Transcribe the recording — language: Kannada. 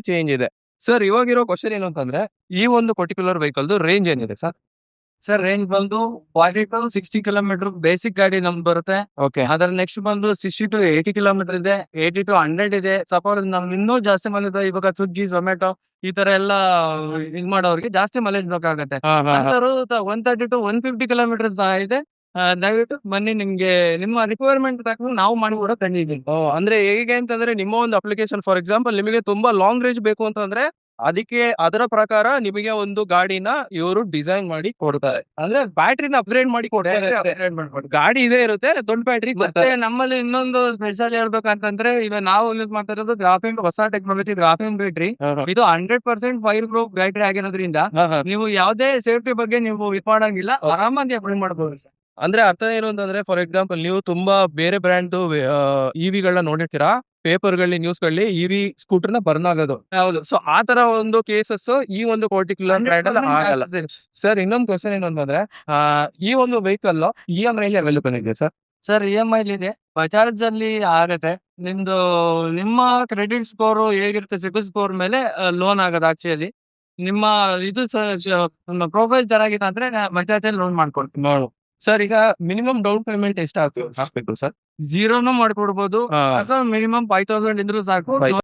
ಚೇಂಜ್ ಇದೆ. ಸರ್ ಇವಾಗಿರೋ ಕ್ವೆಶ್ಚನ್ ಏನು ಅಂತಂದ್ರೆ, ಈ ಒಂದು ಪರ್ಟಿಕ್ಯುಲರ್ ವೆಹಿಕಲ್‌ದು ರೇಂಜ್ ಏನಿದೆ ಸರ್? ಸರ್ ರೇಂಜ್ ಬಂದು 40 to 60 ಕಿಲೋಮೀಟರ್ ಬೇಸಿಕ್ ಗಾಡಿ ನಮ್ದು ಬರುತ್ತೆ. ಓಕೆ. ಅದರ ನೆಕ್ಸ್ಟ್ ಬಂದು 60 to 80 ಕಿಲೋಮೀಟರ್ ಇದೆ, 80 to 100 ಇದೆ. ಸಪೋಸ್ ನಮ್ಗೆ ಇನ್ನೂ ಜಾಸ್ತಿ ಬಂದಿದೆ ಇವಾಗ ಸ್ವಿಗ್ಗಿ, ಝೊಮ್ಯಾಟೊ ಈ ತರ ಎಲ್ಲ ಇದ್ ಮಾಡೋರಿಗೆ ಜಾಸ್ತಿ ಮೈಲೇಜ್ ಬೇಕಾಗತ್ತೆ. ಅಂತರು 130 to 150 ಕಿಲೋಮೀಟರ್ ಸಹ ಇದೆ. ದಯವಿಟ್ಟು ಬನ್ನಿ, ನಿಮ್ಗೆ ನಿಮ್ಮ ರಿಕ್ವೈರ್ಮೆಂಟ್ ತಕ್ಕಂಗೆ ನಾವು ಮಾಡಿ ಕೂಡ ತಂದಿದ್ದೀವಿ. ಅಂದ್ರೆ ಹೇಗೆ ಅಂತಂದ್ರೆ ನಿಮ್ಮ ಒಂದು ಅಪ್ಲಿಕೇಶನ್ ಫಾರ್ ಎಕ್ಸಾಂಪಲ್ ನಿಮಗೆ ತುಂಬಾ ಲಾಂಗ್ ರೇಂಜ್ ಬೇಕು ಅಂತಂದ್ರೆ ಅದಕ್ಕೆ ಅದರ ಪ್ರಕಾರ ನಿಮಗೆ ಒಂದು ಗಾಡಿನ ಇವರು ಡಿಸೈನ್ ಮಾಡಿ ಕೊಡ್ತಾರೆ. ಅಂದ್ರೆ ಬ್ಯಾಟ್ರಿನ ಅಪ್ಗ್ರೇಡ್ ಮಾಡಿ ಕೊಡ್ತಾರೆ ಅಷ್ಟೇ. Upgrade ಮಾಡ್ಕೊಡ್ತೀವಿ. ಗಾಡಿ ಇದೇ ಇರುತ್ತೆ, ದೊಡ್ಡ ಬ್ಯಾಟ್ರಿ ಮತ್ತೆ ನಮ್ಮಲ್ಲಿ ಇನ್ನೊಂದು ಸ್ಪೆಷಲ್ ಹೇಳ್ಬೇಕಂತಂದ್ರೆ, ಈಗ ನಾವು ಯೂಸ್ ಮಾಡ್ತಾ ಇರೋದು ಗ್ರಾಫೀನ್, ಹೊಸ ಟೆಕ್ನಾಲಜಿ ಗ್ರಾಫೀನ್ ಬ್ಯಾಟ್ರಿ. ಇದು 100% ಫೈರ್ ಪ್ರೂಫ್ ಬ್ಯಾಟ್ರಿ ಆಗಿರೋದ್ರಿಂದ ನೀವು ಯಾವುದೇ ಸೇಫ್ಟಿ ಬಗ್ಗೆ ನೀವು ಇದು ಮಾಡಂಗಿಲ್ಲ, ಆರಾಮಾಗಿ ಅಪ್ಗ್ರೇಡ್ ಮಾಡಬಹುದು ಸರ್. ಅಂದ್ರೆ ಅರ್ಥ ಏನು ಅಂತಂದ್ರೆ ಫಾರ್ ಎಕ್ಸಾಂಪಲ್ ನೀವು ತುಂಬಾ ಬೇರೆ ಬ್ರ್ಯಾಂಡ್ ಇವಿಗಳನ್ನ ನೋಡಿರ್ತೀರಾ, ಪೇಪರ್ಗಳಲ್ಲಿ ನ್ಯೂಸ್ಗಳಲ್ಲಿ ಇವಿ ಸ್ಕೂಟರ್ನ ಬರ್ನ್ ಆಗೋದು. ಹೌದು. ಸೊ ಆ ತರ ಒಂದು ಕೇಸಸ್ ಈ ಒಂದು ಪರ್ಟಿಕ್ಯುಲರ್ ಬ್ರ್ಯಾಂಡ್ ಅಲ್ಲಿ ಆಗಲ್ಲ. ಸರ್ ಇನ್ನೊಂದು ಕ್ವಶನ್ ಏನು ಅಂತಂದ್ರೆ, ಈ ಒಂದು ವೆಹಿಕಲ್ EMI ಅವೈಲೇಬಲ್ ಇದೆ ಸರ್? ಸರ್ EMI ಇದೆ, ಬಜಾಜ್ ಅಲ್ಲಿ ಆಗತ್ತೆ. ನಿಮ್ಮ ಕ್ರೆಡಿಟ್ ಸ್ಕೋರ್ ಹೇಗಿರುತ್ತೆ, ಸಿಬಿಲ್ ಸ್ಕೋರ್ ಮೇಲೆ ಲೋನ್ ಆಗೋದು ಆಕ್ಚುಲಿ. ನಿಮ್ಮ ಇದು ಪ್ರೊಫೈಲ್ ಚೆನ್ನಾಗಿದೆ ಅಂದ್ರೆ ಬಜಾಜ್ ಅಲ್ಲಿ ಲೋನ್ ಮಾಡ್ಕೊಡ್ತೀನಿ. ಸರ್ ಈಗ ಮಿನಿಮಮ್ ಡೌನ್ ಪೇಮೆಂಟ್ ಎಷ್ಟು ಹಾಕ್ಬೇಕು ಸರ್? ಝೀರೋನು ಮಾಡ್ಕೊಡ್ಬೋದು, ಅಥವಾ ಮಿನಿಮಮ್ 5,000 ಇದ್ರೂ ಸಾಕು.